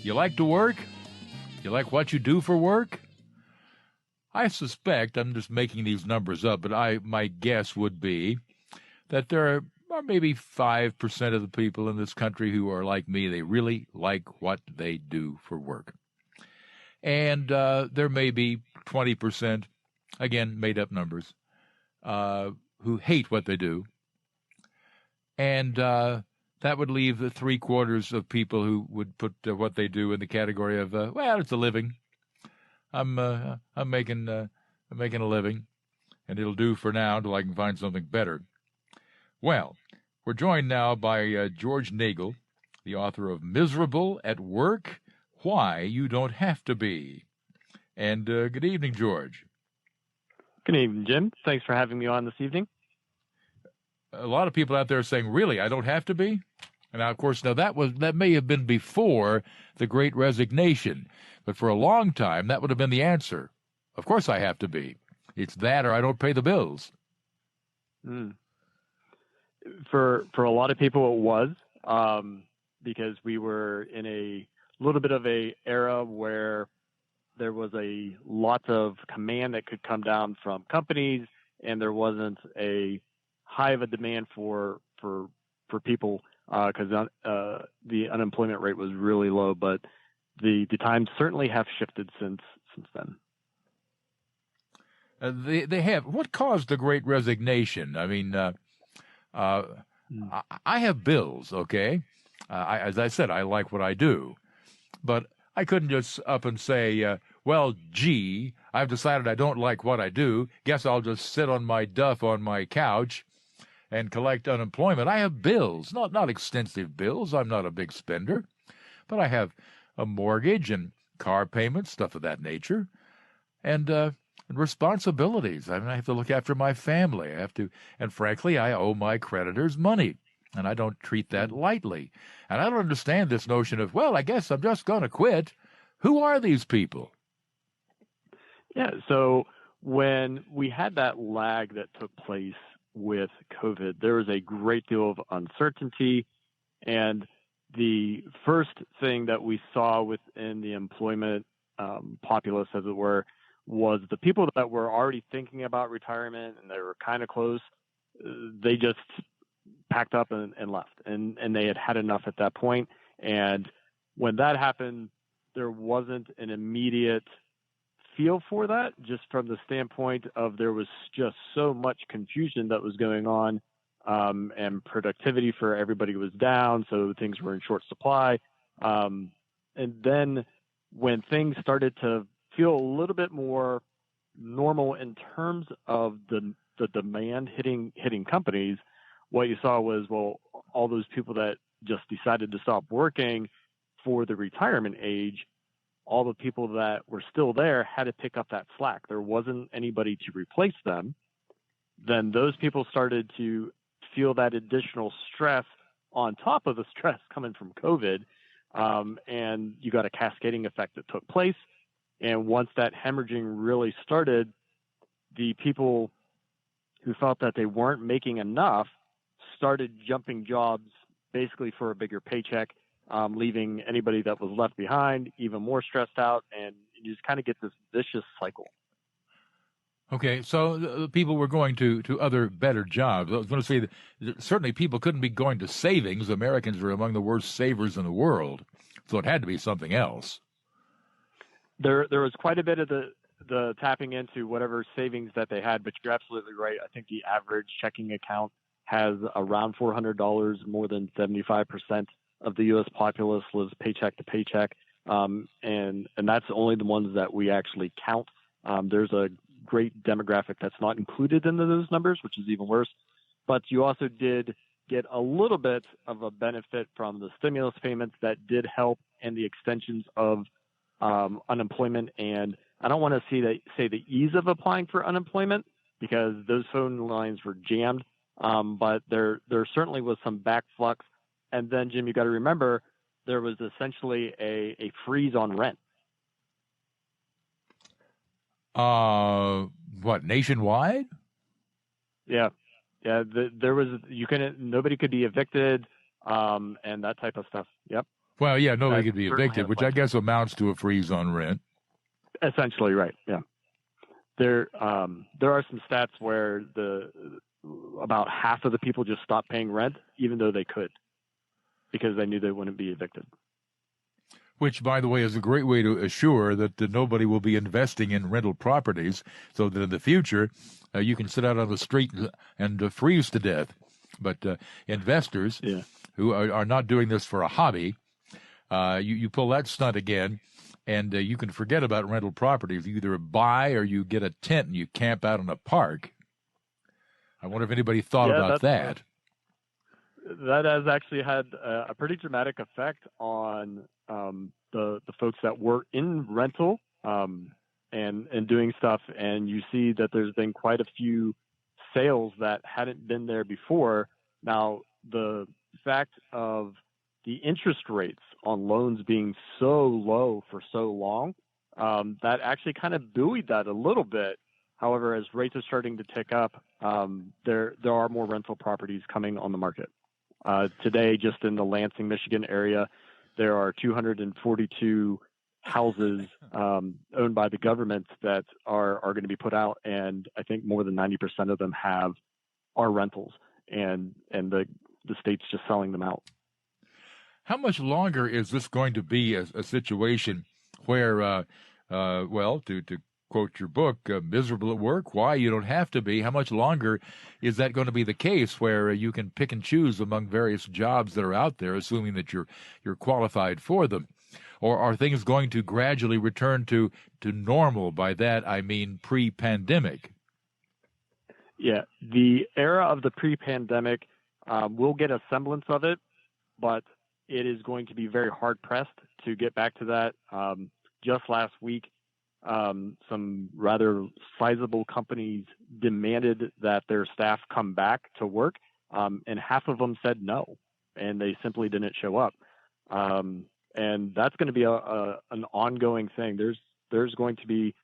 You like to work? You like what you do for work? I suspect, I'm just making these numbers up, but my guess would be that there are maybe 5% of the people in this country who are like me. They really like what they do for work. And there may be 20%, again, made-up numbers, who hate what they do. And that would leave the 3/4 of people who would put what they do in the category of, well, it's a living. I'm making a living, and it'll do for now until I can find something better. Well, we're joined now by George Nagle, the author of Miserable at Work, Why You Don't Have to Be. And good evening, George. Good evening, Jim. Thanks for having me on this evening. A lot of people out there are saying, really, I don't have to be? And now, of course, that may have been before the Great Resignation, but for a long time, that would have been the answer. Of course I have to be. It's that or I don't pay the bills. For a lot of people, it was because we were in a little bit of a era where there was a lot of command that could come down from companies, and there wasn't a high of a demand for people because the unemployment rate was really low. But the times certainly have shifted since then. They have. What caused the Great Resignation? I mean, I have bills, okay? As I said, I like what I do. But I couldn't just up and say, well, gee, I've decided I don't like what I do. Guess I'll just sit on my duff on my couch and collect unemployment. I have bills, not extensive bills. I'm not a big spender. But I have a mortgage and car payments, stuff of that nature. And responsibilities. I mean, I have to look after my family. And frankly, I owe my creditors money, and I don't treat that lightly. And I don't understand this notion of, well, I guess I'm just going to quit. Who are these people? Yeah, so when we had that lag that took place with COVID, there was a great deal of uncertainty. And the first thing that we saw within the employment populace, as it were, was the people that were already thinking about retirement and they were kind of close. They just packed up and left, and they had enough at that point. And when that happened, there wasn't an immediate feel for that, just from the standpoint of there was just so much confusion that was going on, and productivity for everybody was down, so things were in short supply. And then when things started to feel a little bit more normal in terms of the demand hitting companies, what you saw was, well, all those people that just decided to stop working for the retirement age, all the people that were still there had to pick up that slack. There wasn't anybody to replace them. Then those people started to feel that additional stress on top of the stress coming from COVID. And you got a cascading effect that took place. And once that hemorrhaging really started, the people who felt that they weren't making enough started jumping jobs basically for a bigger paycheck, leaving anybody that was left behind even more stressed out, and you just kind of get this vicious cycle. Okay, so the people were going to other better jobs. I was going to say that certainly people couldn't be going to savings. Americans are among the worst savers in the world, so it had to be something else. There was quite a bit of the tapping into whatever savings that they had, but you're absolutely right. I think the average checking account has around $400. More than 75% of the U.S. populace lives paycheck to paycheck, and that's only the ones that we actually count. There's a great demographic that's not included in those numbers, which is even worse. But you also did get a little bit of a benefit from the stimulus payments that did help, and the extensions of unemployment. And I don't want to say the ease of applying for unemployment, because those phone lines were jammed. But there certainly was some backflux. And then, Jim, you got to remember, there was essentially a freeze on rent. What, nationwide? Yeah. There was, nobody could be evicted, and that type of stuff. Yep. Well, yeah, nobody that could be certainly evicted, has which led I guess amounts to a freeze on rent. essentially right. Yeah. There are some stats where about half of the people just stopped paying rent, even though they could, because they knew they wouldn't be evicted. Which, by the way, is a great way to assure that nobody will be investing in rental properties, so that in the future you can sit out on the street and freeze to death. But investors who are not doing this for a hobby, you pull that stunt again, and you can forget about rental properties. You either buy or you get a tent and you camp out in a park. I wonder if anybody thought about that. That has actually had a pretty dramatic effect on the folks that were in rental and doing stuff. And you see that there's been quite a few sales that hadn't been there before. Now, the fact of the interest rates on loans being so low for so long, that actually kind of buoyed that a little bit. However, as rates are starting to tick up, there are more rental properties coming on the market. Today, just in the Lansing, Michigan area, there are 242 houses owned by the government that are going to be put out, and I think more than 90% of them are rentals, and the state's just selling them out. How much longer is this going to be a situation where, to quote your book, miserable at work, why you don't have to be? How much longer is that going to be the case where you can pick and choose among various jobs that are out there, assuming that you're qualified for them? Or are things going to gradually return to normal? By that, I mean pre-pandemic. Yeah, the era of the pre-pandemic, we'll get a semblance of it, but it is going to be very hard-pressed to get back to that. Just last week, some rather sizable companies demanded that their staff come back to work, and half of them said no, and they simply didn't show up. And that's going to be an ongoing thing. There's going to be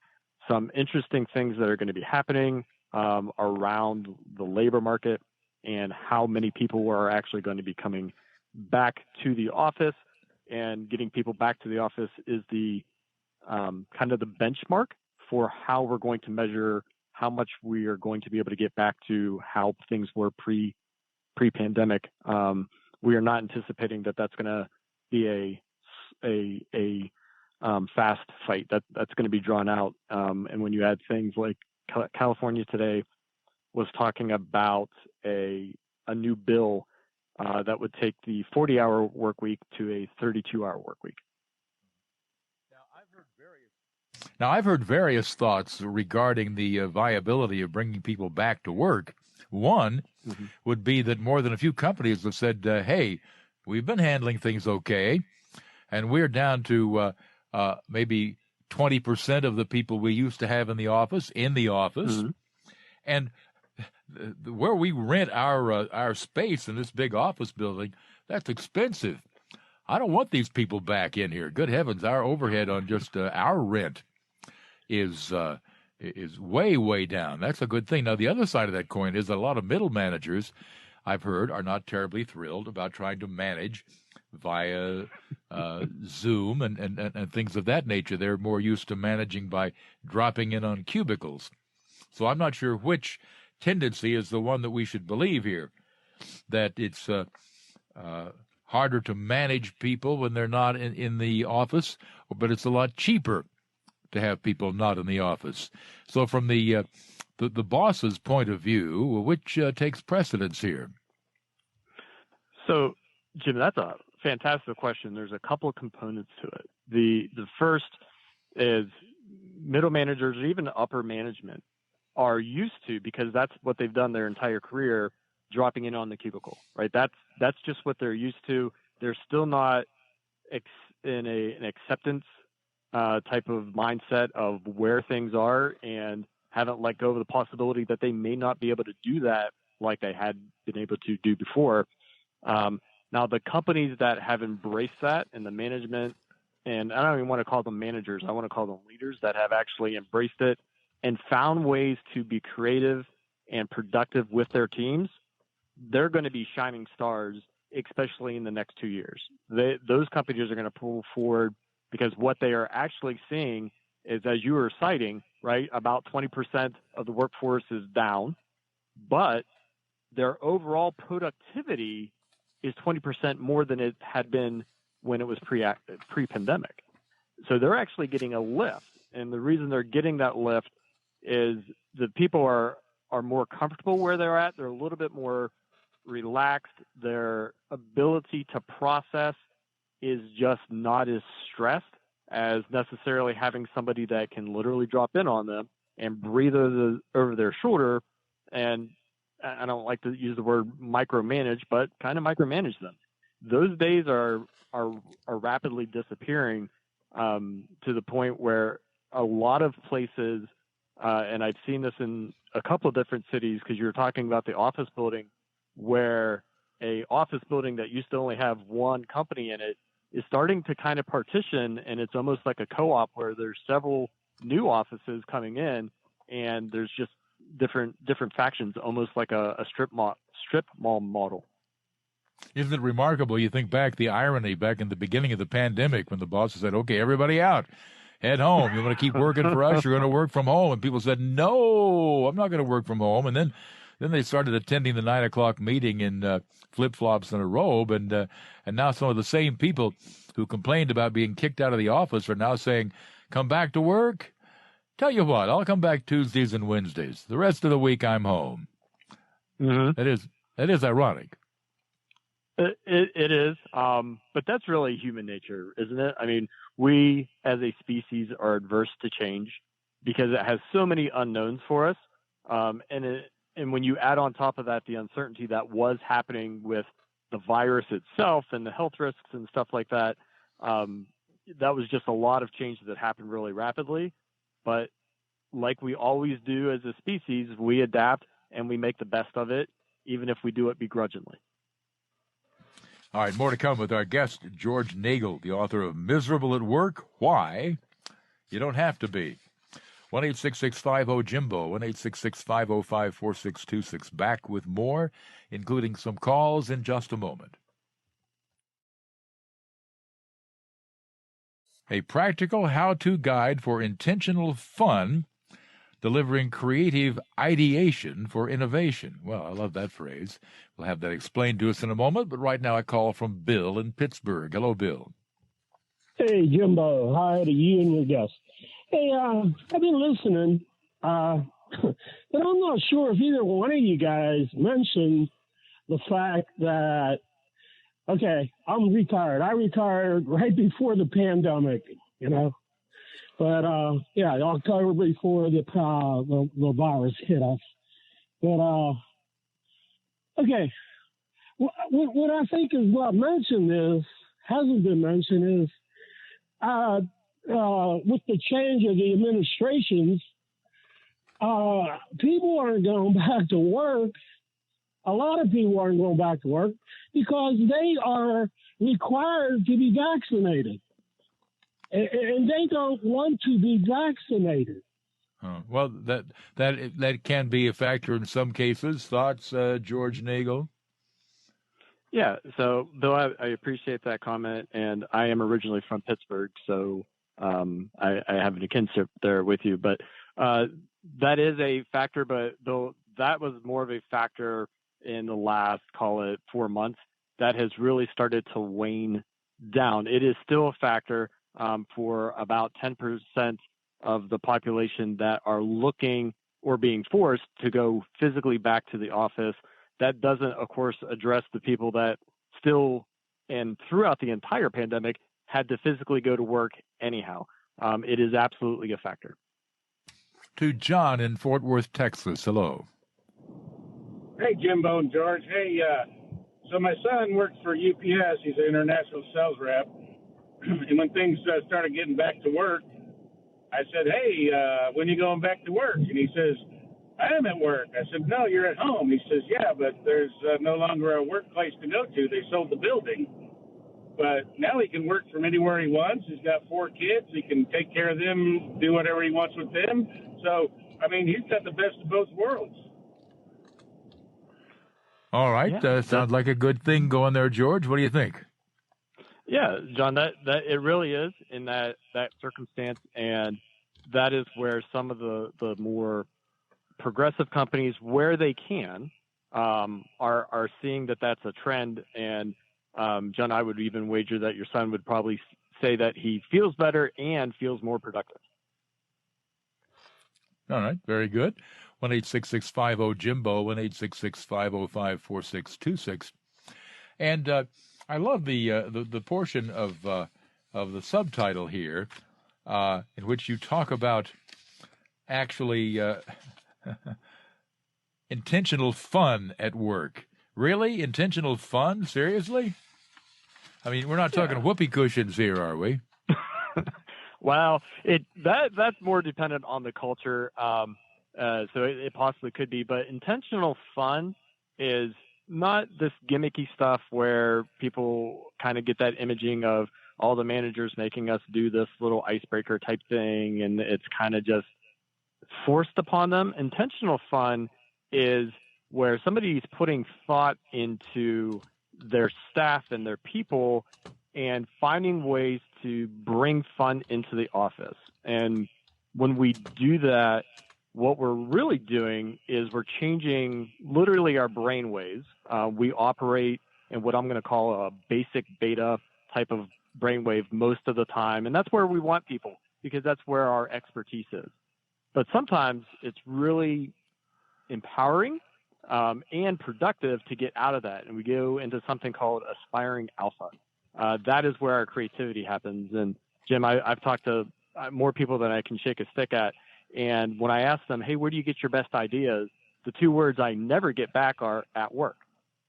some interesting things that are going to be happening around the labor market and how many people are actually going to be coming back to the office. And getting people back to the office is the kind of the benchmark for how we're going to measure how much we are going to be able to get back to how things were pre-pandemic. We are not anticipating that that's going to be a fast fight. That's going to be drawn out. And when you add things like California today was talking about a new bill that would take the 40-hour work week to a 32-hour work week. Now, I've heard various thoughts regarding the viability of bringing people back to work. One would be that more than a few companies have said, hey, we've been handling things okay, and we're down to maybe 20% of the people we used to have in the office. And where we rent our space in this big office building, that's expensive. I don't want these people back in here. Good heavens, our overhead on just our rent is way, way down. That's a good thing. Now, the other side of that coin is that a lot of middle managers, I've heard, are not terribly thrilled about trying to manage via Zoom and things of that nature. They're more used to managing by dropping in on cubicles. So I'm not sure which tendency is the one that we should believe here, that it's harder to manage people when they're not in the office, but it's a lot cheaper to have people not in the office. So from the boss's point of view, which takes precedence here? So, Jim, that's a fantastic question. There's a couple of components to it. The first is middle managers or even upper management are used to, because that's what they've done their entire career, dropping in on the cubicle, right? That's just what they're used to. They're still not in an acceptance type of mindset of where things are, and haven't let go of the possibility that they may not be able to do that like they had been able to do before. Now, the companies that have embraced that, and the management, and I don't even want to call them managers, I want to call them leaders that have actually embraced it and found ways to be creative and productive with their teams, they're going to be shining stars especially in the next 2 years. Those companies are going to pull forward because what they are actually seeing is, as you were citing, right, about 20% of the workforce is down, but their overall productivity is 20% more than it had been when it was pre-pandemic. So they're actually getting a lift. And the reason they're getting that lift is the people are more comfortable where they're at. They're a little bit more relaxed. Their ability to process is just not as stressed as necessarily having somebody that can literally drop in on them and breathe over their shoulder. And I don't like to use the word micromanage, but kind of micromanage them. Those days are rapidly disappearing to the point where a lot of places, and I've seen this in a couple of different cities, because you're talking about the office building, where a office building that used to only have one company in it is starting to kind of partition, and it's almost like a co-op where there's several new offices coming in, and there's just different factions, almost like a strip mall model. Isn't it remarkable? You think back, the irony back in the beginning of the pandemic when the bosses said, okay, everybody out, head home. You want to keep working for us? You're going to work from home. And people said, no, I'm not going to work from home. And then they started attending the 9 o'clock meeting in flip-flops and a robe. And now some of the same people who complained about being kicked out of the office are now saying, come back to work? Tell you what, I'll come back Tuesdays and Wednesdays. The rest of the week, I'm home. Mm-hmm. That is ironic. It is, but that's really human nature, isn't it? I mean, we as a species are adverse to change because it has so many unknowns for us. And when you add on top of that the uncertainty that was happening with the virus itself and the health risks and stuff like that, that was just a lot of change that happened really rapidly. But like we always do as a species, we adapt and we make the best of it, even if we do it begrudgingly. All right, more to come with our guest, George Nagle, the author of Miserable at Work, Why You Don't Have to Be. 1-866-50-JIMBO, 1-866-505-4626. Back with more, including some calls in just a moment. A practical how-to guide for intentional fun, delivering creative ideation for innovation. Well, I love that phrase. We'll have that explained to us in a moment, but right now a call from Bill in Pittsburgh. Hello, Bill. Hey, Jimbo. Hi to you and your guest. Hey, I've been listening, but I'm not sure if either one of you guys mentioned the fact that, okay, I'm retired. I retired right before the pandemic, you know. But, yeah, October before the virus hit us. But, okay, what I think is not mentioned hasn't been mentioned is, with the change of the administrations, people aren't going back to work. A lot of people aren't going back to work because they are required to be vaccinated. And they don't want to be vaccinated. Well, that can be a factor in some cases. Thoughts, George Nagle? Yeah, so Bill, I appreciate that comment, and I am originally from Pittsburgh, so I have a kinship there with you. But that is a factor, but Bill, that was more of a factor in the last, call it 4 months. That has really started to wane down. It is still a factor for about 10% of the population that are looking or being forced to go physically back to the office. That doesn't, of course, address the people that still and throughout the entire pandemic had to physically go to work anyhow. It is absolutely a factor. To John in Fort Worth, Texas. Hello. Hey, Jimbo and George. Hey, so my son works for UPS. He's an international sales rep. And when things started getting back to work, I said, hey, when are you going back to work? And he says, I am at work. I said, no, you're at home. He says, yeah, but there's no longer a workplace to go to. They sold the building. But now he can work from anywhere he wants. He's got 4 kids. He can take care of them, do whatever he wants with them. So, I mean, he's got the best of both worlds. All right. Yeah, Sounds like a good thing going there, George. What do you think? Yeah, John, that it really is in that circumstance, and that is where some of the more progressive companies, where they can, are seeing that that's a trend. And John, I would even wager that your son would probably say that he feels better and feels more productive. All right, very good. 1-866-50-JIMBO, 1-866-505-4626. And I love the portion of the subtitle here in which you talk about actually intentional fun at work. Really? Intentional fun? Seriously? I mean, we're not talking whoopee cushions here, are we? Well, that's more dependent on the culture. So it possibly could be, but intentional fun is not this gimmicky stuff where people kind of get that imaging of all the managers making us do this little icebreaker type thing, and it's kind of just forced upon them. Intentional fun is where somebody's putting thought into their staff and their people and finding ways to bring fun into the office. And when we do that, what we're really doing is we're changing literally our brain waves. We operate in what I'm going to call a basic beta type of brainwave most of the time. And that's where we want people, because that's where our expertise is. But sometimes it's really empowering and productive to get out of that. And we go into something called aspiring alpha. That is where our creativity happens. And Jim, I've talked to more people than I can shake a stick at. And when I ask them, hey, where do you get your best ideas? The two words I never get back are at work.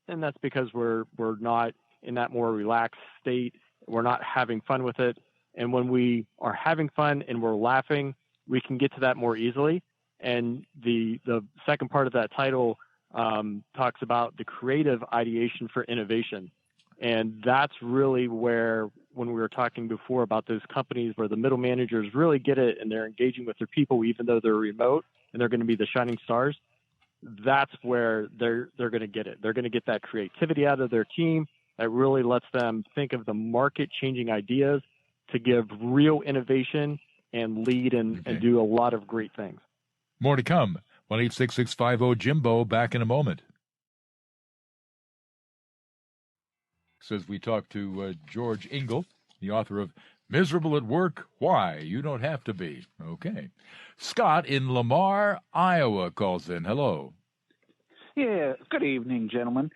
And that's because we're not in that more relaxed state. We're not having fun with it. And when we are having fun and we're laughing, we can get to that more easily. And the second part of that title talks about the creative ideation for innovation. And that's really where, when we were talking before about those companies where the middle managers really get it and they're engaging with their people, even though they're remote and they're going to be the shining stars, that's where they're going to get it. They're going to get that creativity out of their team that really lets them think of the market changing ideas to give real innovation and lead and do a lot of great things. More to come. 1-866-50-JIMBO. Back in a moment. Says we talk to George Nagle, the author of Miserable at Work, Why You Don't Have to Be. Okay. Scott in Lamar, Iowa calls in. Hello. Yeah, good evening, gentlemen.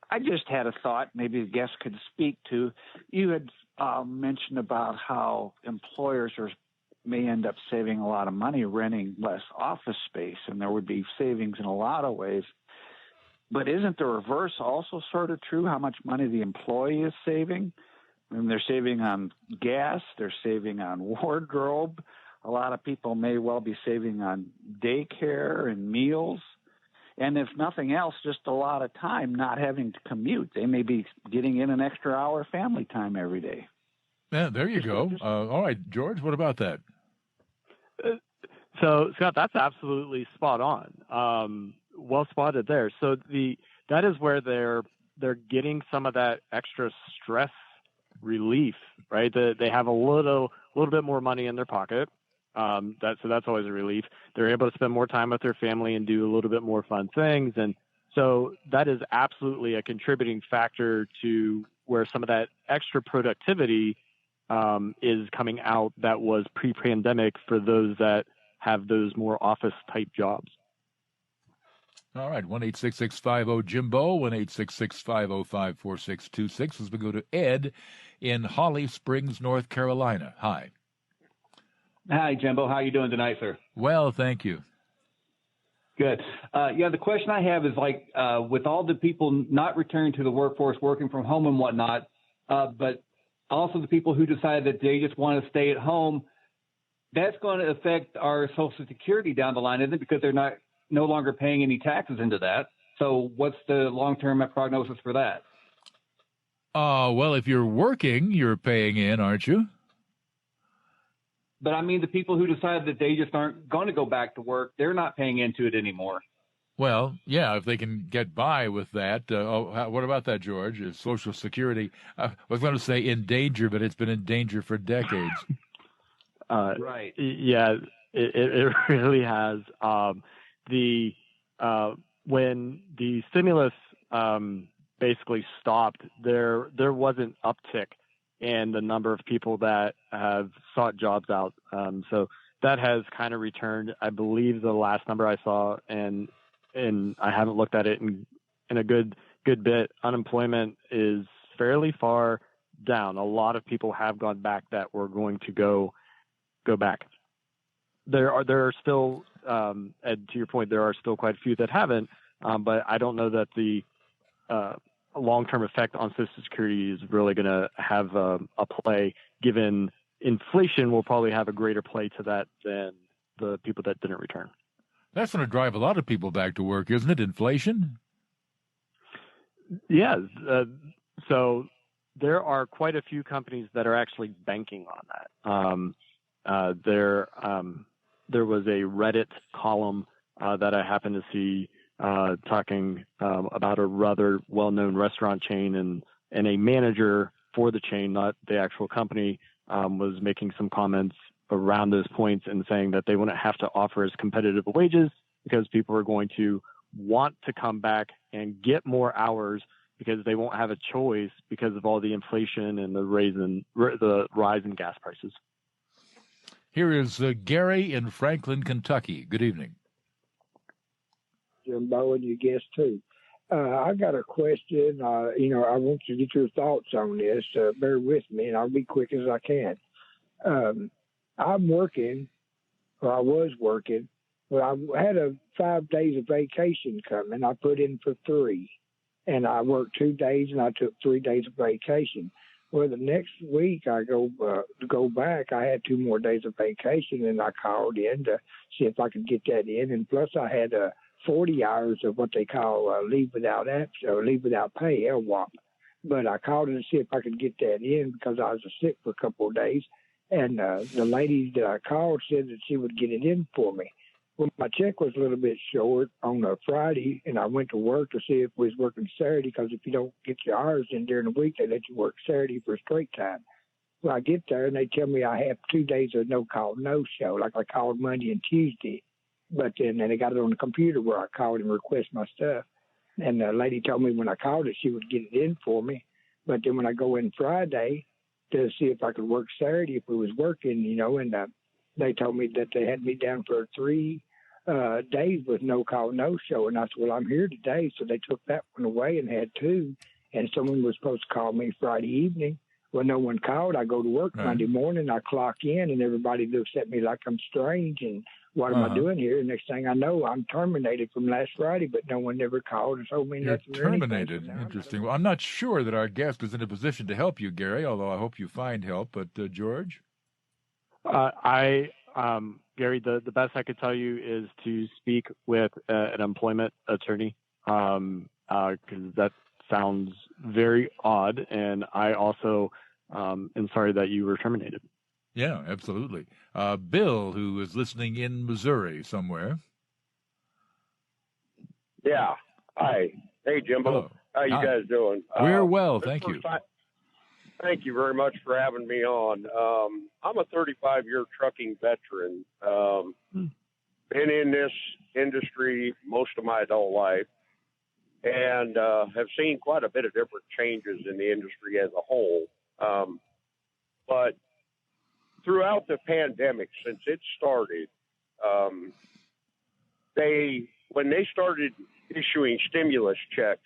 I just had a thought maybe the guest could speak to. You had mentioned about how employers may end up saving a lot of money renting less office space, and there would be savings in a lot of ways. But isn't the reverse also sort of true, how much money the employee is saving? I mean, they're saving on gas, they're saving on wardrobe. A lot of people may well be saving on daycare and meals. And if nothing else, just a lot of time not having to commute. They may be getting in an extra hour of family time every day. Yeah, there you go. All right, George, what about that? So, Scott, that's absolutely spot on. Well spotted there. So that is where they're getting some of that extra stress relief, right? They have a little bit more money in their pocket. So that's always a relief. They're able to spend more time with their family and do a little bit more fun things. And so that is absolutely a contributing factor to where some of that extra productivity is coming out that was pre-pandemic for those that have those more office-type jobs. All right, 1-866-50-JIMBO, 1-866-505-4626 as we go to Ed in Holly Springs, North Carolina. Hi. Hi, Jimbo. How are you doing tonight, sir? Well, thank you. Good. The question I have is with all the people not returning to the workforce, working from home and whatnot, but also the people who decide that they just want to stay at home, that's going to affect our Social Security down the line, isn't it? Because they're no longer paying any taxes into that. So what's the long-term prognosis for that? Well, if you're working, you're paying in, aren't you? But I mean, the people who decide that they just aren't going to go back to work, they're not paying into it anymore. Well, yeah, if they can get by with that. What about that, George? Is Social Security, I was going to say in danger, but it's been in danger for decades. Right. Yeah, it really has. When the stimulus basically stopped, there was an uptick in the number of people that have sought jobs out. So that has kind of returned. I believe the last number I saw, and I haven't looked at it in a good bit. Unemployment is fairly far down. A lot of people have gone back that were going to go back. There are still, and to your point, there are still quite a few that haven't. But I don't know that the long-term effect on Social Security is really going to have a play, given inflation will probably have a greater play to that than the people that didn't return. That's going to drive a lot of people back to work, isn't it? Inflation? Yeah. So there are quite a few companies that are actually banking on that. There was a Reddit column that I happened to see talking about a rather well-known restaurant chain, and a manager for the chain, not the actual company, was making some comments around those points and saying that they wouldn't have to offer as competitive wages because people are going to want to come back and get more hours because they won't have a choice because of all the inflation and the rise in gas prices. Here is Gary in Franklin, Kentucky. Good evening. Jimbo and your guest too. I got a question. I want to get your thoughts on this. Bear with me, and I'll be quick as I can. I'm working, or I was working, but I had 5 days of vacation coming. I put in for 3, and I worked 2 days, and I took 3 days of vacation. Well, the next week I go back. I had 2 more days of vacation, and I called in to see if I could get that in. And plus, I had 40 hours of what they call leave without absence or leave without pay, LWAP. But I called in to see if I could get that in because I was sick for a couple of days. And the lady that I called said that she would get it in for me. Well, my check was a little bit short on a Friday, and I went to work to see if we was working Saturday because if you don't get your hours in during the week, they let you work Saturday for straight time. Well, I get there, and they tell me I have 2 days of no-call, no-show, like I called Monday and Tuesday. But then they got it on the computer where I called and request my stuff. And the lady told me when I called it, she would get it in for me. But then when I go in Friday to see if I could work Saturday, if we was working, and they told me that they had me down for 3 days with no call, no show. And I said, well, I'm here today. So they took that one away and had 2. And someone was supposed to call me Friday evening. Well, no one called. I go to work Monday morning. I clock in, and everybody looks at me like I'm strange. And what am I doing here? And next thing I know, I'm terminated from last Friday, but no one ever called and told me nothing. You're terminated. Interesting. Well, I'm not sure that our guest is in a position to help you, Gary, although I hope you find help. But George? Gary, the best I could tell you is to speak with an employment attorney, because that sounds very odd. And I also am sorry that you were terminated. Yeah, absolutely. Bill, who is listening in Missouri somewhere. Yeah. Hi. Hey, Jimbo. Hello. How you guys doing? We're well, thank you. Thank you very much for having me on. I'm a 35-year trucking veteran. Been in this industry most of my adult life and have seen quite a bit of different changes in the industry as a whole. But throughout the pandemic, since it started, when they started issuing stimulus checks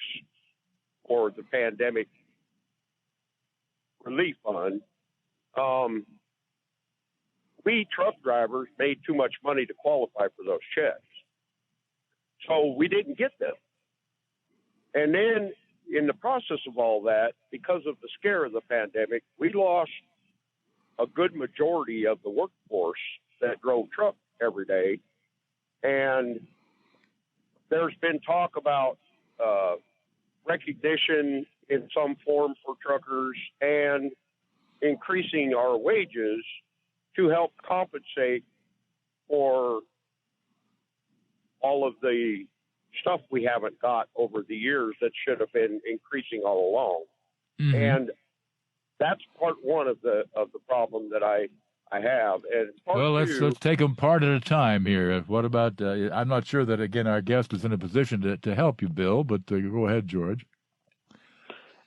for the pandemic relief fund, we truck drivers made too much money to qualify for those checks. So we didn't get them. And then in the process of all that, because of the scare of the pandemic, we lost a good majority of the workforce that drove truck every day. And there's been talk about recognition in some form for truckers and increasing our wages to help compensate for all of the stuff we haven't got over the years that should have been increasing all along. Mm-hmm. And that's part one of the problem that I have. And part well, two, let's take them part at a time here. What about? I'm not sure that again our guest is in a position to help you, Bill. But go ahead, George.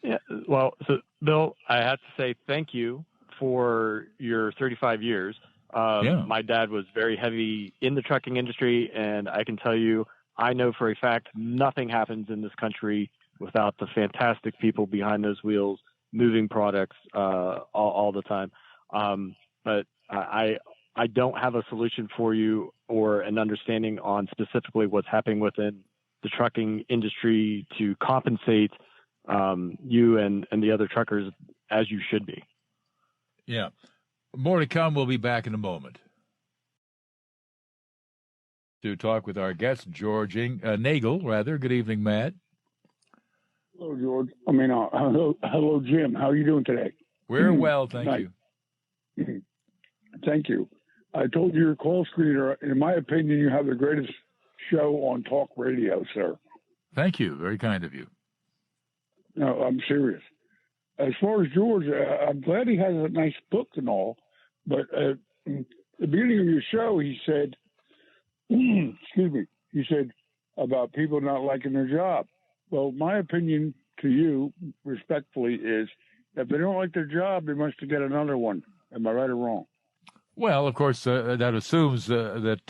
Yeah. Well, so Bill, I have to say thank you for your 35 years. My dad was very heavy in the trucking industry, and I can tell you, I know for a fact nothing happens in this country without the fantastic people behind those wheels moving products all the time. But I don't have a solution for you or an understanding on specifically what's happening within the trucking industry to compensate you and the other truckers as you should be. Yeah. More to come. We'll be back in a moment to talk with our guest, George Nagle, rather. Good evening, Matt. Hello, George. Hello, Jim. How are you doing today? We're well, thank you. Thank you. I told you your call screener, in my opinion, you have the greatest show on talk radio, sir. Thank you. Very kind of you. No, I'm serious. As far as George, I'm glad he has a nice book and all, but at the beginning of your show, he said, excuse me, he said about people not liking their job. Well, my opinion to you, respectfully, is if they don't like their job, they must get another one. Am I right or wrong? Well, of course, that assumes that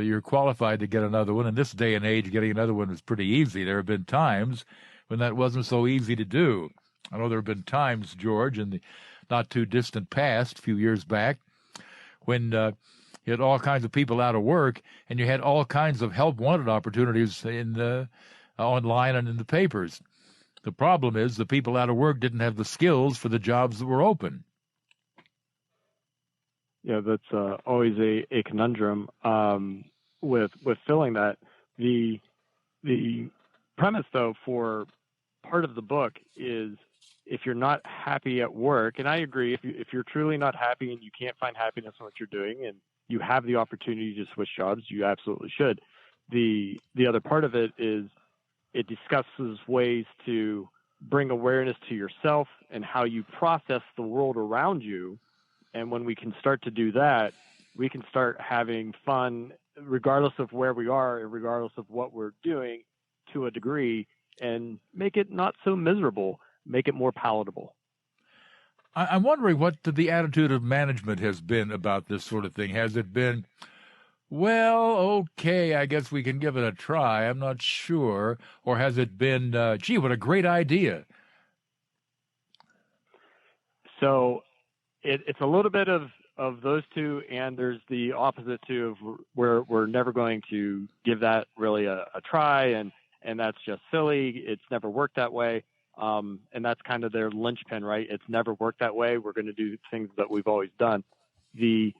you're qualified to get another one. In this day and age, getting another one is pretty easy. There have been times when that wasn't so easy to do. I know there have been times, George, in the not-too-distant past, a few years back, when you had all kinds of people out of work, and you had all kinds of help-wanted opportunities in online and in the papers. The problem is the people out of work didn't have the skills for the jobs that were open. Yeah, that's always a conundrum with filling that. The premise, though, for part of the book is if you're not happy at work, and I agree, if you're truly not happy and you can't find happiness in what you're doing and you have the opportunity to switch jobs, you absolutely should. The other part of it is it discusses ways to bring awareness to yourself and how you process the world around you. And when we can start to do that, we can start having fun regardless of where we are and regardless of what we're doing to a degree, and make it not so miserable, make it more palatable. I'm wondering what the attitude of management has been about this sort of thing. Has it been, well, okay, I guess we can give it a try, I'm not sure, or has it been, gee, what a great idea? So it's a little bit of those two, and there's the opposite too, of where we're never going to give that really a try, and that's just silly. It's never worked that way. And that's kind of their linchpin, right? It's never worked that way. We're going to do things that we've always done. The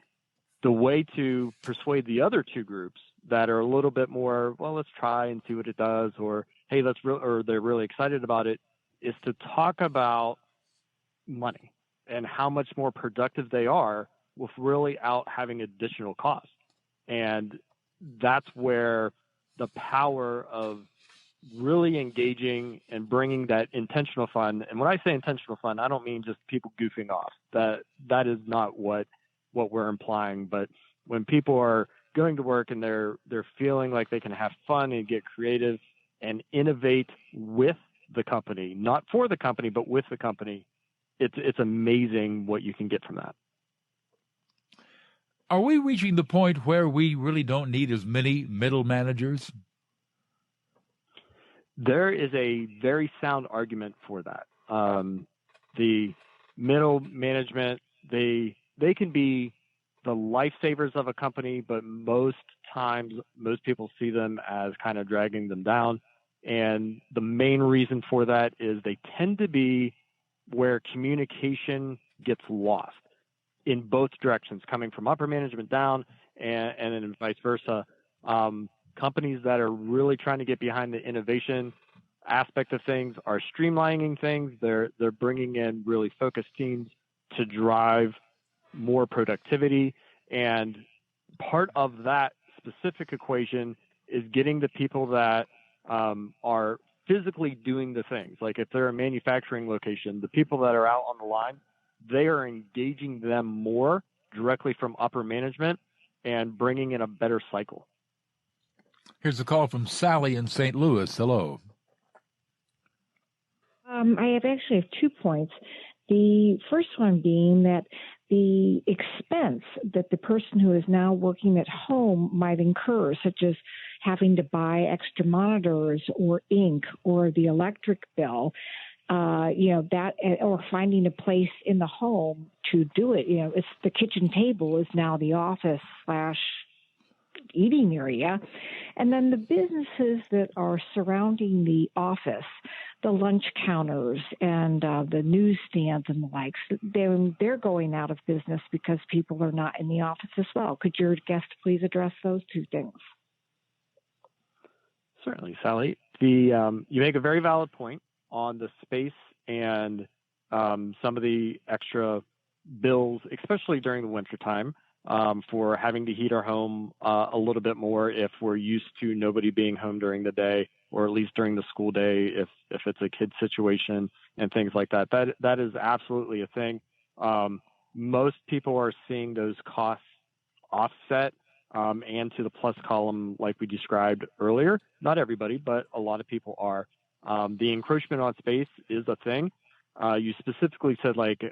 way to persuade the other two groups that are a little bit more, well, let's try and see what it does, or hey, or they're really excited about it, is to talk about money and how much more productive they are with really out having additional costs. And that's where the power of really engaging and bringing that intentional fun. And when I say intentional fun, I don't mean just people goofing off. That is not what we're implying. But when people are going to work and they're feeling like they can have fun and get creative and innovate with the company, not for the company, but with the company, it's amazing what you can get from that. Are we reaching the point where we really don't need as many middle managers? There is a very sound argument for that. The middle management, they can be the lifesavers of a company, but most times, most people see them as kind of dragging them down. And the main reason for that is they tend to be where communication gets lost in both directions, coming from upper management down and then vice versa. Companies that are really trying to get behind the innovation aspect of things are streamlining things. They're bringing in really focused teams to drive more productivity. And part of that specific equation is getting the people that are physically doing the things. Like if they're a manufacturing location, the people that are out on the line, they are engaging them more directly from upper management and bringing in a better cycle. Here's a call from Sally in St. Louis. Hello. I actually have 2 points. The first one being that the expense that the person who is now working at home might incur, such as having to buy extra monitors or ink or the electric bill, that, or finding a place in the home to do it. It's the kitchen table is now the office / eating area. And then the businesses that are surrounding the office, the lunch counters and the newsstands and the likes, they're going out of business because people are not in the office as well. Could your guest please address those 2 things? Certainly, Sally. You make a very valid point on the space and some of the extra bills, especially during the wintertime, for having to heat our home a little bit more if we're used to nobody being home during the day, or at least during the school day if it's a kid situation and things like that. That is absolutely a thing. Most people are seeing those costs offset and to the plus column like we described earlier. Not everybody, but a lot of people are. The encroachment on space is a thing. You specifically said like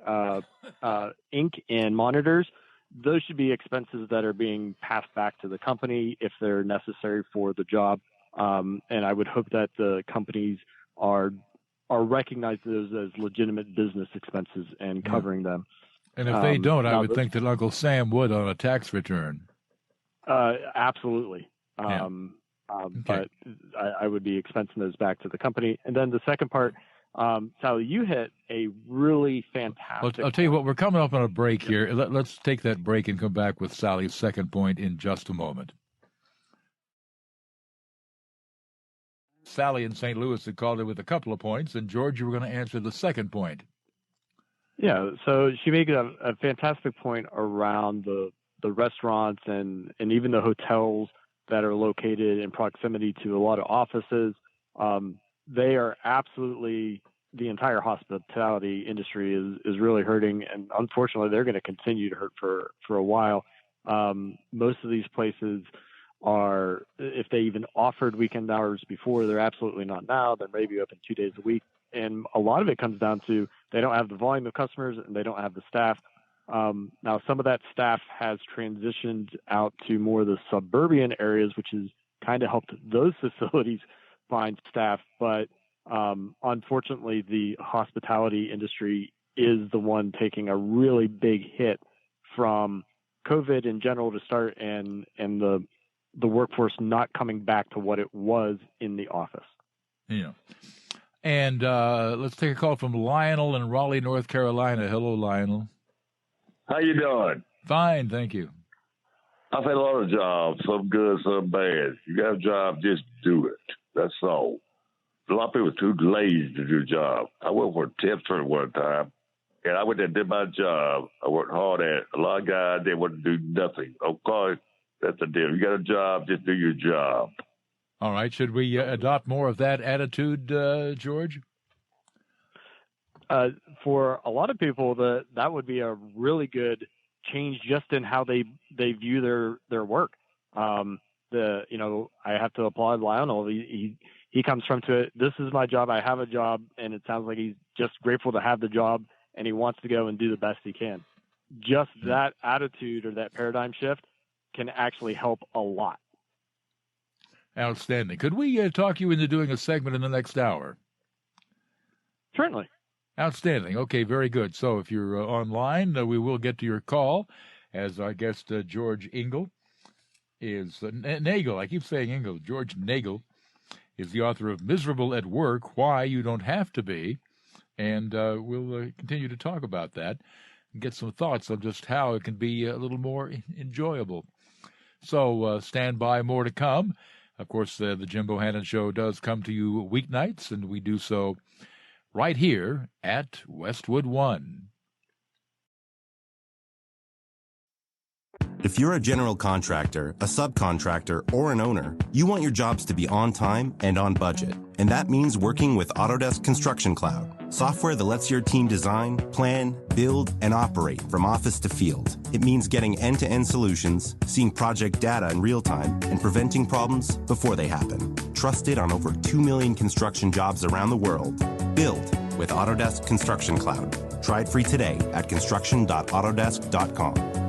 ink and monitors. Those should be expenses that are being passed back to the company if they're necessary for the job. And I would hope that the companies are recognizing those as legitimate business expenses and covering them. And if they don't, I would think that Uncle Sam would on a tax return. Absolutely. Okay. But I would be expensing those back to the company. And then the second part, Sally, you hit a really fantastic. Well, I'll tell you what, we're coming up on a break here. Let's take that break and come back with Sally's second point in just a moment. Sally in St. Louis had called in with a couple of points, and George, you were going to answer the second point. Yeah, so she made a fantastic point around the restaurants and even the hotels that are located in proximity to a lot of offices. They are absolutely, the entire hospitality industry is really hurting, and unfortunately they're going to continue to hurt for a while. Most of these places are, if they even offered weekend hours before, they're absolutely not now. They're maybe open 2 days a week. And a lot of it comes down to they don't have the volume of customers and they don't have the staff. Now, some of that staff has transitioned out to more of the suburban areas, which has kind of helped those facilities find staff. But unfortunately, the hospitality industry is the one taking a really big hit from COVID in general to start, and the workforce not coming back to what it was in the office. Yeah. And let's take a call from Lionel in Raleigh, North Carolina. Hello, Lionel. How you doing? Fine, thank you. I've had a lot of jobs, some good, some bad. You got a job, just do it. That's all. A lot of people are too lazy to do a job. I worked for a temp firm one time, and I went there and did my job. I worked hard at it. A lot of guys, they wouldn't do nothing. Okay, that's the deal. You got a job, just do your job. All right. Should we adopt more of that attitude, George? For a lot of people, that would be a really good change just in how they view their work. I have to applaud Lionel. He comes from to it. This is my job. I have a job, and it sounds like he's just grateful to have the job, and he wants to go and do the best he can. Just that attitude or that paradigm shift can actually help a lot. Outstanding. Could we talk you into doing a segment in the next hour? Certainly. Outstanding. Okay, very good. So if you're online, we will get to your call, as our guest George Nagle is Nagle. I keep saying Nagle. George Nagle is the author of Miserable at Work, Why You Don't Have to Be, and we'll continue to talk about that and get some thoughts on just how it can be a little more enjoyable. So stand by, more to come. Of course, the Jim Bohannon Show does come to you weeknights, and we do so right here at Westwood One. If you're a general contractor, a subcontractor, or an owner, you want your jobs to be on time and on budget. And that means working with Autodesk Construction Cloud, software that lets your team design, plan, build, and operate from office to field. It means getting end-to-end solutions, seeing project data in real time, and preventing problems before they happen. Trusted on over 2 million construction jobs around the world. Build with Autodesk Construction Cloud. Try it free today at construction.autodesk.com.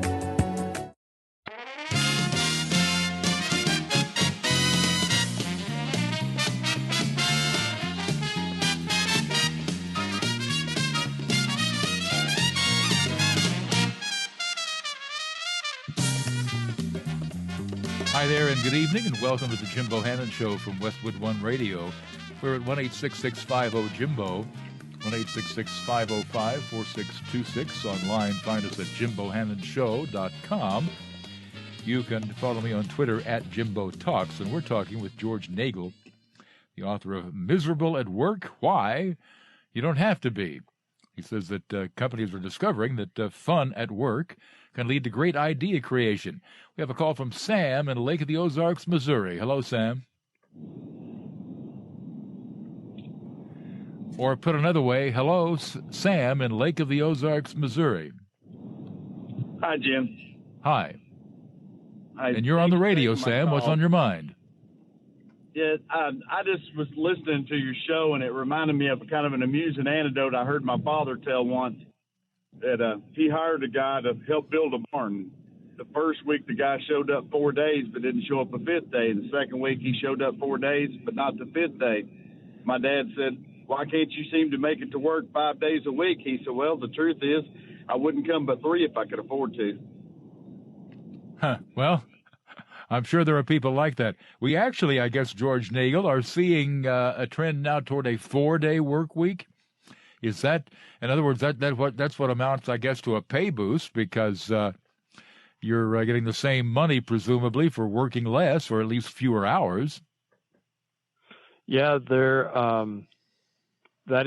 Hi there, and good evening, and welcome to the Jim Bohannon Show from Westwood One Radio. We're at 1-866-50-JIMBO, 1-866-505-4626. Online, find us at jimbohannonshow.com. You can follow me on Twitter at Jimbo Talks, and we're talking with George Nagle, the author of Miserable at Work, Why You Don't Have to Be. He says that companies are discovering that fun at work can lead to great idea creation. We have a call from Sam in Lake of the Ozarks, Missouri. Hello, Sam. Or put another way, hello, Sam in Lake of the Ozarks, Missouri. Hi, Jim. Hi. And you're on the radio, Sam. What's on your mind? Yeah, I just was listening to your show, and it reminded me of kind of an amusing anecdote I heard my father tell once, that he hired a guy to help build a barn. The first week, the guy showed up 4 days but didn't show up the fifth day. The second week, he showed up 4 days but not the fifth day. My dad said, "Why can't you seem to make it to work 5 days a week?" He said, "Well, the truth is, I wouldn't come but 3 if I could afford to." Well, I'm sure there are people like that. We actually, I guess, George Nagle, are seeing a trend now toward a 4-day work week. Is that, in other words, that's what amounts, I guess, to a pay boost, because you're getting the same money, presumably, for working less or at least fewer hours. Yeah, that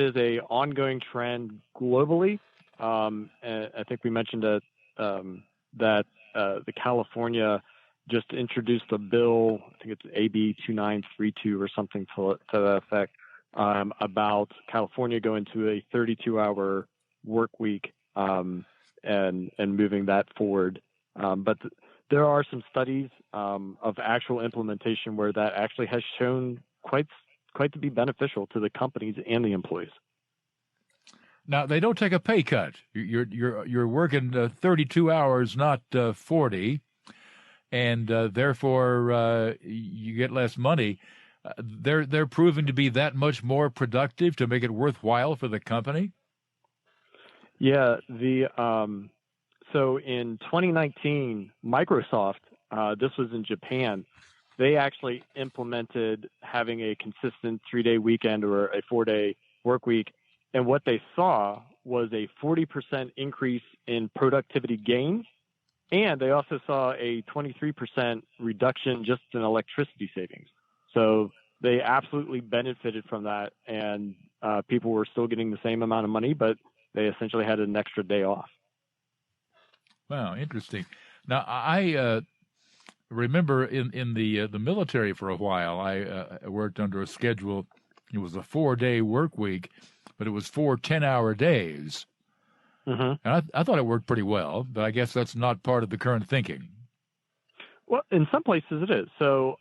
is a ongoing trend globally. And I think we mentioned that the California just introduced a bill, I think it's AB 2932 or something to that effect, about California going to a 32-hour work week and moving that forward. But there are some studies of actual implementation where that actually has shown quite to be beneficial to the companies and the employees. Now, they don't take a pay cut. You're working 32 hours, not 40. And therefore you get less money. They're proving to be that much more productive to make it worthwhile for the company. Yeah, so in 2019, Microsoft, this was in Japan, they actually implemented having a consistent 3-day weekend or a 4-day work week, and what they saw was a 40% increase in productivity gains. And they also saw a 23% reduction just in electricity savings. So they absolutely benefited from that, and people were still getting the same amount of money, but they essentially had an extra day off. Wow, interesting. Now, I remember in the military for a while, I worked under a schedule. It was a 4-day work week, but it was 4 10-hour days. Mm-hmm. And I thought it worked pretty well, but I guess that's not part of the current thinking. Well, in some places it is. So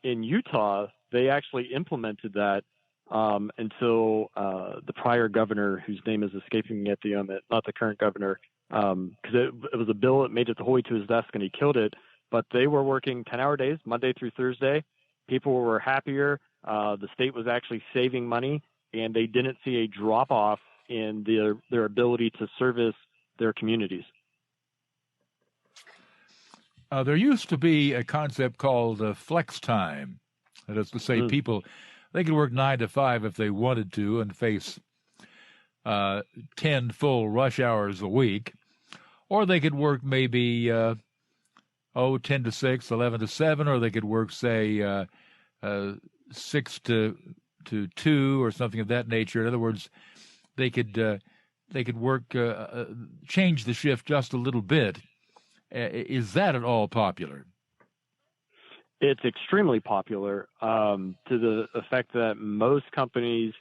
in Utah, they actually implemented that until the prior governor, whose name is escaping me at the moment, not the current governor, because it was a bill that made it the way to his desk and he killed it. But they were working 10-hour days, Monday through Thursday. People were happier. The state was actually saving money, and they didn't see a drop-off in their ability to service their communities. There used to be a concept called flex time. That is to say, people, they could work 9 to 5 if they wanted to and face 10 full rush hours a week. Or they could work maybe 10 to 6, 11 to 7, or they could work, say, 6 to 2 or something of that nature. In other words, they could work, change the shift just a little bit Is that at all popular? It's extremely popular to the effect that most companies,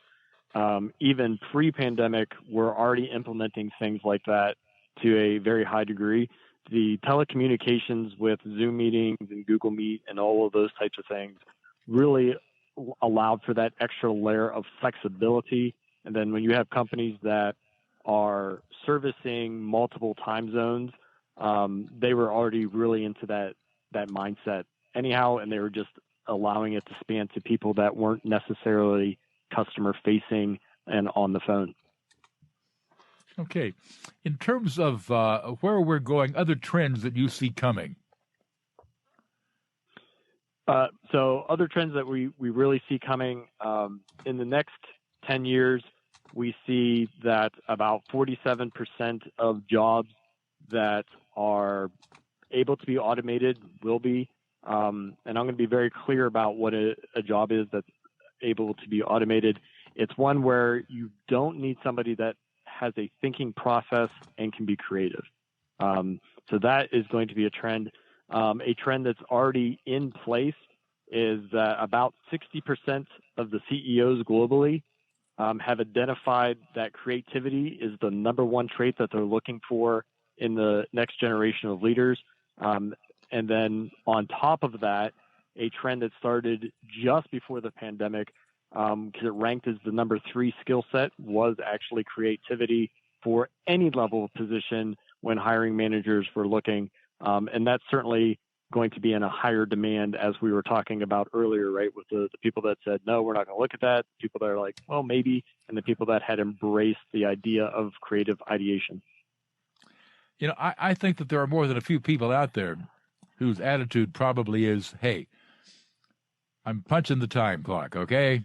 even pre-pandemic, were already implementing things like that to a very high degree. The telecommunications with Zoom meetings and Google Meet and all of those types of things really allowed for that extra layer of flexibility. And then when you have companies that are servicing multiple time zones, they were already really into that mindset anyhow, and they were just allowing it to span to people that weren't necessarily customer facing and on the phone. Okay. In terms of where we're going, other trends that you see coming. So other trends that we really see coming in the next 10 years, we see that about 47% of jobs that are able to be automated will be. And I'm going to be very clear about what a job is that's able to be automated. It's one where you don't need somebody that has a thinking process and can be creative. So that is going to be a trend. A trend that's already in place is that about 60% of the CEOs globally have identified that creativity is the number one trait that they're looking for in the next generation of leaders. And then on top of that, a trend that started just before the pandemic, because it ranked as the number 3 skill set, was actually creativity for any level of position when hiring managers were looking. And that's certainly going to be in a higher demand, as we were talking about earlier, right? With the people that said, no, we're not going to look at that. People that are like, well, maybe. And the people that had embraced the idea of creative ideation. You know, I think that there are more than a few people out there whose attitude probably is, hey, I'm punching the time clock, okay?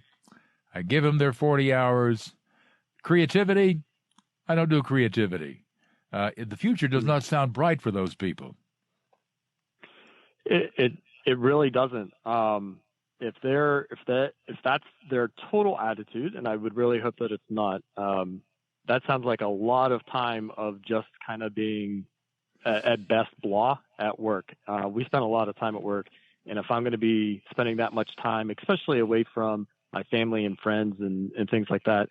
I give them their 40 hours. Creativity, I don't do creativity. The future does not sound bright for those people. It really doesn't. If that's their total attitude, and I would really hope that it's not, that sounds like a lot of time of just kind of being at best blah at work. We spend a lot of time at work, and if I'm going to be spending that much time, especially away from my family and friends and things like that,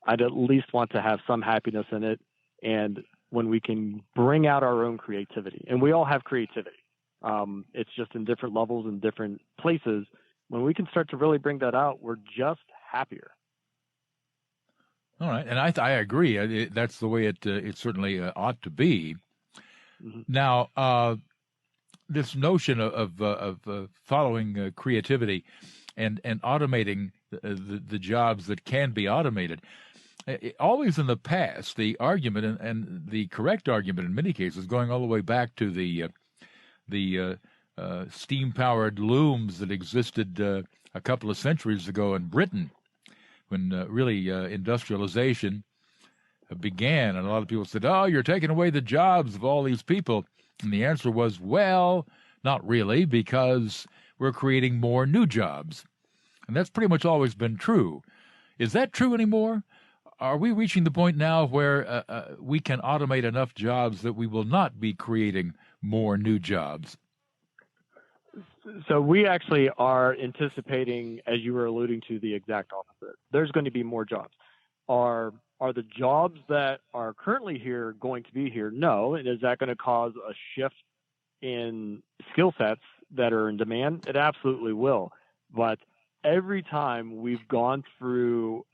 I'd at least want to have some happiness in it. And when we can bring out our own creativity, and we all have creativity, it's just in different levels and different places. When we can start to really bring that out, we're just happier. All right, and I agree. That's the way it certainly ought to be. Mm-hmm. Now, this notion of following creativity and automating the jobs that can be automated, always in the past, the argument and the correct argument in many cases, going all the way back to the steam-powered looms that existed a couple of centuries ago in Britain, when really industrialization began, and a lot of people said, oh, you're taking away the jobs of all these people. And the answer was, well, not really, because we're creating more new jobs. And that's pretty much always been true. Is that true anymore? Are we reaching the point now where we can automate enough jobs that we will not be creating more new jobs? So we actually are anticipating, as you were alluding to, the exact opposite. There's going to be more jobs. Are the jobs that are currently here going to be here? No. And is that going to cause a shift in skill sets that are in demand? It absolutely will. But every time we've gone through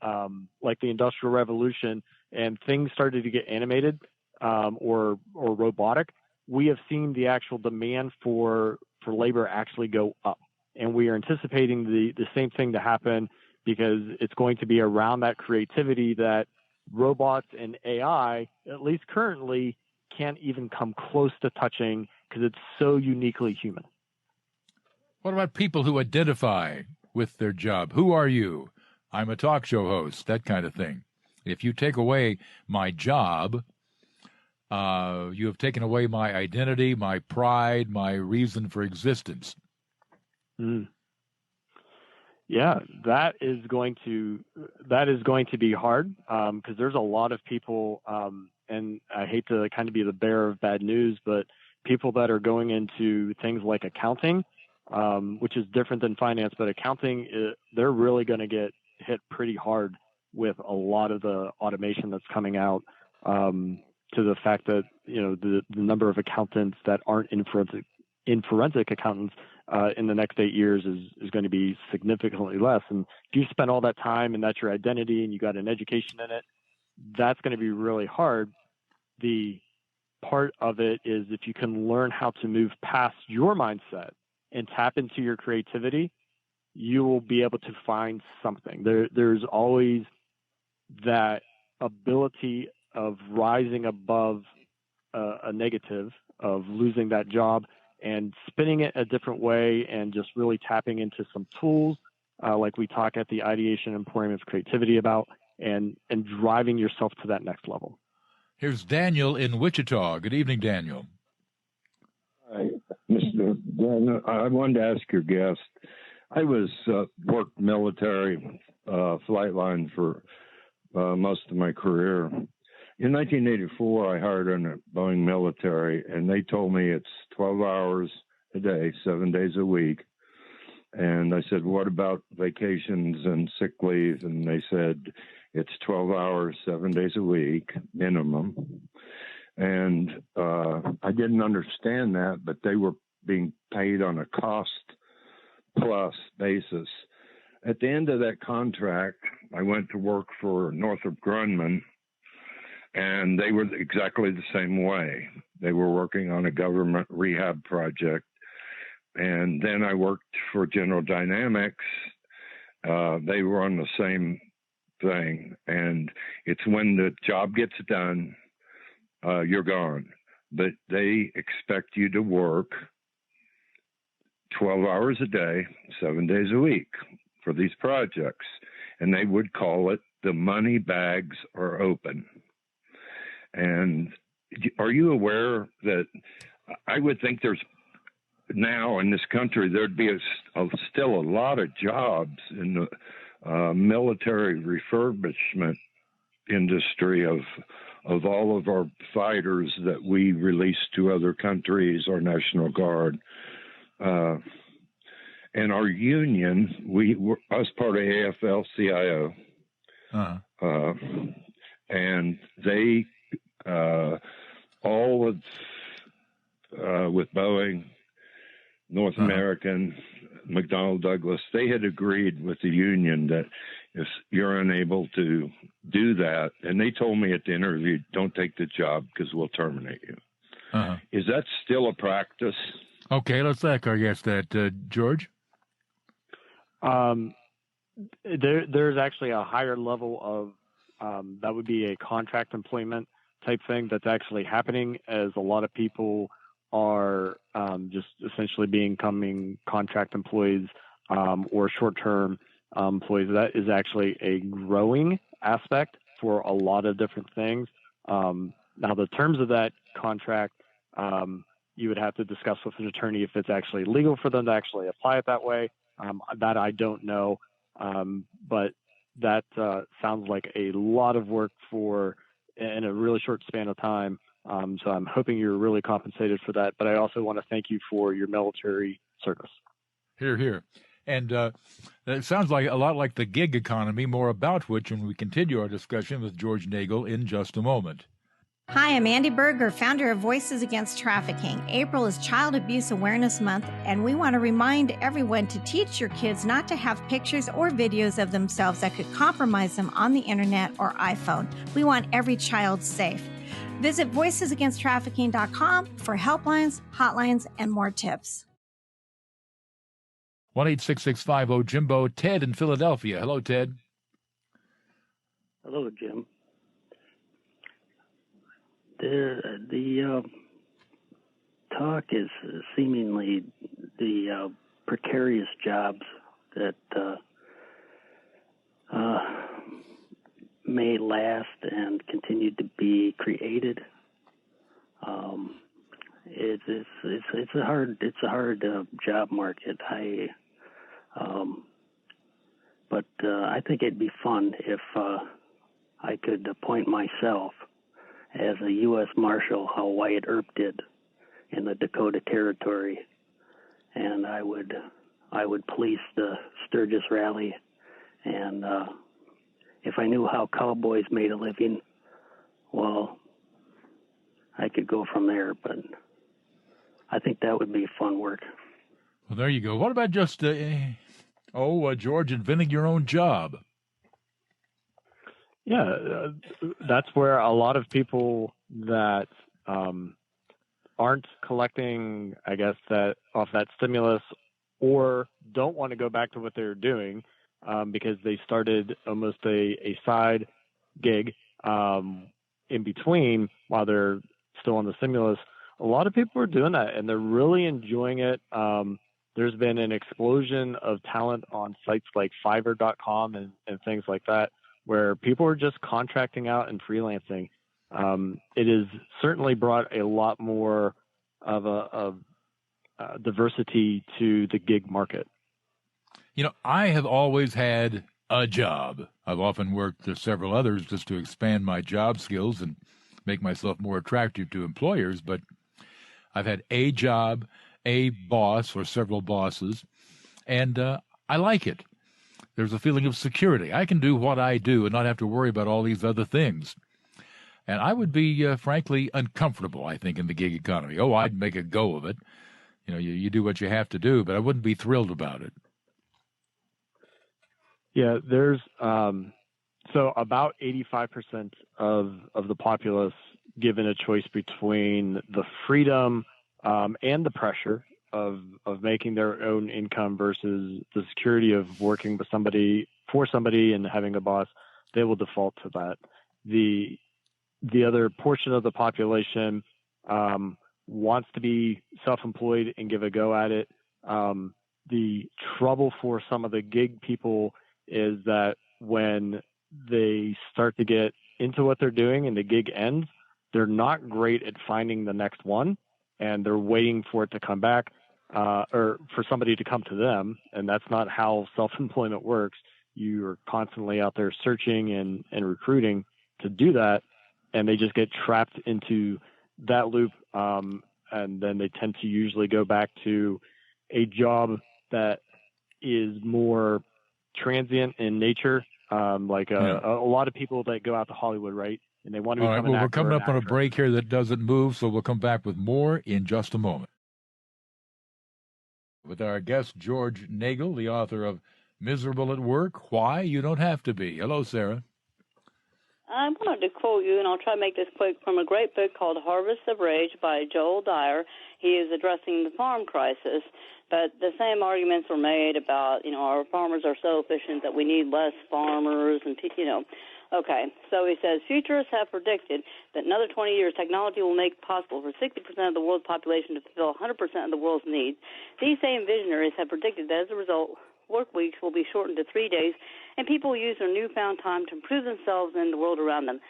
like the Industrial Revolution and things started to get animated or robotic, we have seen the actual demand for labor actually go up. And we are anticipating the same thing to happen, because it's going to be around that creativity that robots and AI, at least currently, can't even come close to touching, because it's so uniquely human. What about people who identify with their job? Who are you? I'm a talk show host, that kind of thing. If you take away my job, you have taken away my identity, my pride, my reason for existence. Mm. Yeah, that is going to be hard, because there's a lot of people, and I hate to kind of be the bearer of bad news, but people that are going into things like accounting, which is different than finance, but accounting, they're really going to get hit pretty hard with a lot of the automation that's coming out, to the fact that, the number of accountants that aren't in forensic accountants in the next 8 years is going to be significantly less. And if you spend all that time and that's your identity and you got an education in it, that's going to be really hard. The part of it is if you can learn how to move past your mindset and tap into your creativity, you will be able to find something. There's always that ability of rising above a negative, of losing that job and spinning it a different way and just really tapping into some tools like we talk at the Ideation Emporium of Creativity about, and driving yourself to that next level. Here's Daniel in Wichita. Good evening, Daniel. Hi, Mr. Daniel. I wanted to ask your guest. I worked military flight line for most of my career. In 1984, I hired on a Boeing military, and they told me it's 12 hours a day, 7 days a week. And I said, what about vacations and sick leave? And they said, it's 12 hours, 7 days a week, minimum. And I didn't understand that, but they were being paid on a cost plus basis. At the end of that contract, I went to work for Northrop Grumman, and they were exactly the same way. They were working on a government rehab project. And then I worked for General Dynamics. They were on the same thing. And it's when the job gets done, you're gone. But they expect you to work 12 hours a day, 7 days a week for these projects. And they would call it the money bags are open. And are you aware that I would think there's now in this country, there'd be still a lot of jobs in the military refurbishment industry of all of our fighters that we release to other countries, our National Guard. And our union, I was part of AFL-CIO, and they all with Boeing, North American, McDonnell Douglas, they had agreed with the union that if you're unable to do that, and they told me at the interview, don't take the job because we'll terminate you. Is that still a practice? Okay, let's ask our guest that, George. There's actually a higher level of that would be a contract employment type thing that's actually happening, as a lot of people are just essentially becoming contract employees or short-term employees. That is actually a growing aspect for a lot of different things. Now, the terms of that contract, you would have to discuss with an attorney if it's actually legal for them to actually apply it that way. That I don't know, but that sounds like a lot of work in a really short span of time. So I'm hoping you're really compensated for that. But I also want to thank you for your military service. Hear, hear. And it sounds like a lot like the gig economy, more about which when we continue our discussion with George Nagle in just a moment. Hi, I'm Andy Berger, founder of Voices Against Trafficking. April is Child Abuse Awareness Month, and we want to remind everyone to teach your kids not to have pictures or videos of themselves that could compromise them on the internet or iPhone. We want every child safe. Visit voicesagainsttrafficking.com for helplines, hotlines, and more tips. 1-866-50-JIMBO. Ted in Philadelphia. Hello, Ted. Hello, Jim. The talk is seemingly the precarious jobs that may last and continue to be created. It's a hard job market. But I think it'd be fun if I could appoint myself as a U.S. Marshal, how Wyatt Earp did, in the Dakota Territory, and I would police the Sturgis Rally, and if I knew how cowboys made a living, well, I could go from there, but I think that would be fun work. Well, there you go. What about just, George, inventing your own job? Yeah, that's where a lot of people that aren't collecting, I guess, that off that stimulus or don't want to go back to what they're doing because they started almost a side gig in between while they're still on the stimulus. A lot of people are doing that, and they're really enjoying it. There's been an explosion of talent on sites like Fiverr.com and things like that, where people are just contracting out and freelancing. It has certainly brought a lot more of a diversity to the gig market. You know, I have always had a job. I've often worked several others just to expand my job skills and make myself more attractive to employers, but I've had a job, a boss or several bosses, and I like it. There's a feeling of security. I can do what I do and not have to worry about all these other things. And I would be, frankly, uncomfortable, I think, in the gig economy. Oh, I'd make a go of it. You know, you do what you have to do, but I wouldn't be thrilled about it. Yeah, there's so about 85% of the populace, given a choice between the freedom and the pressure of making their own income versus the security of working with somebody, for somebody, and having a boss, they will default to that. The other portion of the population wants to be self-employed and give a go at it. The trouble for some of the gig people is that when they start to get into what they're doing and the gig ends, they're not great at finding the next one, and they're waiting for it to come back or for somebody to come to them. And that's not how self-employment works. You're constantly out there searching and recruiting to do that, and they just get trapped into that loop. And then they tend to usually go back to a job that is more transient in nature. Like a lot of people that go out to Hollywood, right? And they want to become an actor. Well, we're coming up on a break here that doesn't move, so we'll come back with more in just a moment. With our guest, George Nagle, the author of Miserable at Work, Why You Don't Have to Be. Hello, Sarah. I wanted to quote you, and I'll try to make this quick, from a great book called Harvest of Rage by Joel Dyer. He is addressing the farm crisis, but the same arguments were made about, our farmers are so efficient that we need less farmers, and, Okay, so he says, futurists have predicted that in another 20 years, technology will make it possible for 60% of the world's population to fulfill 100% of the world's needs. These same visionaries have predicted that as a result, work weeks will be shortened to 3 days, and people will use their newfound time to improve themselves and the world around them.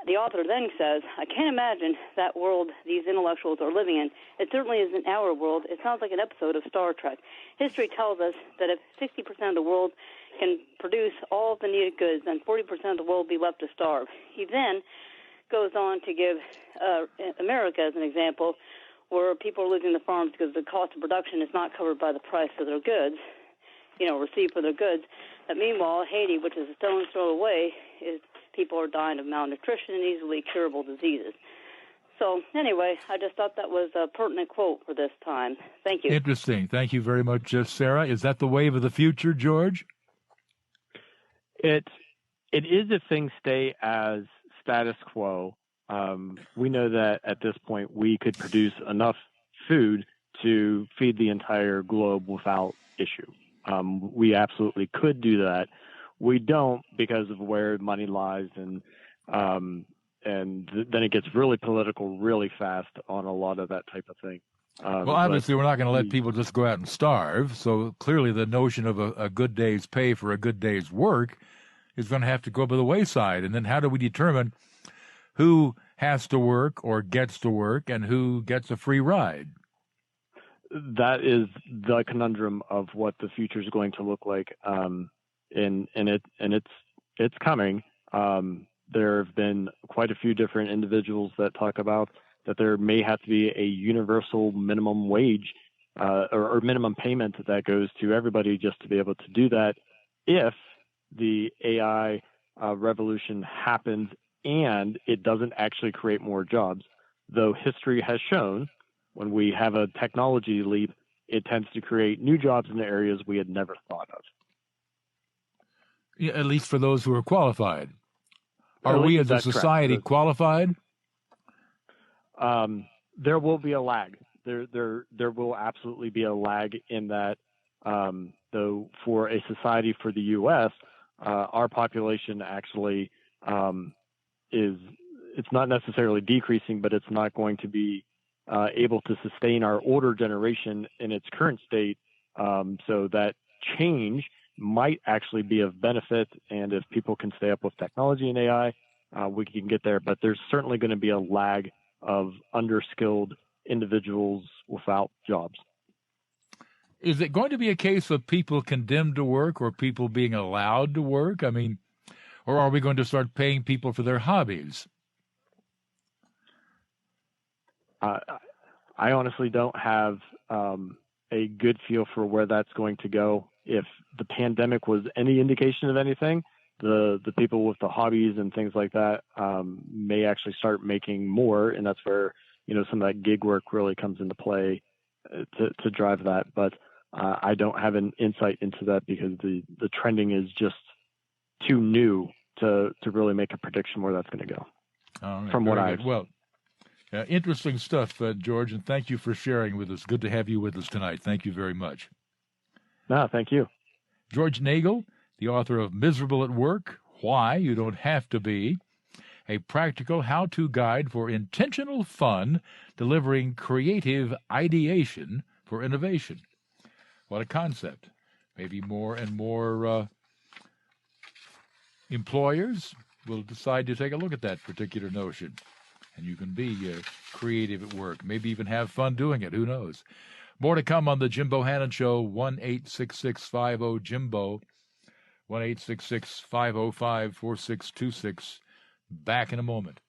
The author then says, I can't imagine that world these intellectuals are living in. It certainly isn't our world. It sounds like an episode of Star Trek. History tells us that if 60% of the world can produce all of the needed goods, then 40% of the world will be left to starve. He then goes on to give America as an example, where people are losing the farms because the cost of production is not covered by the price of their goods, received for their goods. But meanwhile, Haiti, which is a stone's throw away, people are dying of malnutrition and easily curable diseases. So anyway, I just thought that was a pertinent quote for this time. Thank you. Interesting. Thank you very much, Sarah. Is that the wave of the future, George? It is if things stay as status quo. We know that at this point we could produce enough food to feed the entire globe without issue. We absolutely could do that. We don't because of where money lies, and then it gets really political really fast on a lot of that type of thing. Well, obviously, we're not going to let people just go out and starve. So clearly the notion of a good day's pay for a good day's work is going to have to go by the wayside. And then how do we determine who has to work or gets to work and who gets a free ride? That is the conundrum of what the future is going to look like. And it's coming. There have been quite a few different individuals that talk about that there may have to be a universal minimum wage or minimum payment that goes to everybody just to be able to do that if the AI revolution happens and it doesn't actually create more jobs. Though history has shown when we have a technology leap, it tends to create new jobs in the areas we had never thought of. Yeah, at least for those who are qualified. Are we as a society qualified? There will be a lag. There will absolutely be a lag in that. Though for a society for the U.S., our population actually it's not necessarily decreasing, but it's not going to be able to sustain our older generation in its current state. So that change might actually be of benefit. And if people can stay up with technology and AI, we can get there. But there's certainly going to be a lag of underskilled individuals without jobs. Is it going to be a case of people condemned to work or people being allowed to work? I mean, or are we going to start paying people for their hobbies? I honestly don't have a good feel for where that's going to go. If the pandemic was any indication of anything, the people with the hobbies and things like that may actually start making more, and that's where some of that gig work really comes into play to drive that. But I don't have an insight into that because the trending is just too new to really make a prediction where that's going to go. All right, from what I've well. Interesting stuff, George, and thank you for sharing with us. Good to have you with us tonight. Thank you very much. No, thank you. George Nagle, the author of Miserable at Work, Why You Don't Have to Be, a practical how-to guide for intentional fun, delivering creative ideation for innovation. What a concept. Maybe more and more employers will decide to take a look at that particular notion. And you can be creative at work, maybe even have fun doing it. Who knows? More to come on the Jim Bohannon Show, 1-866-50-JIMBO, 1-866-505-4626. Back in a moment.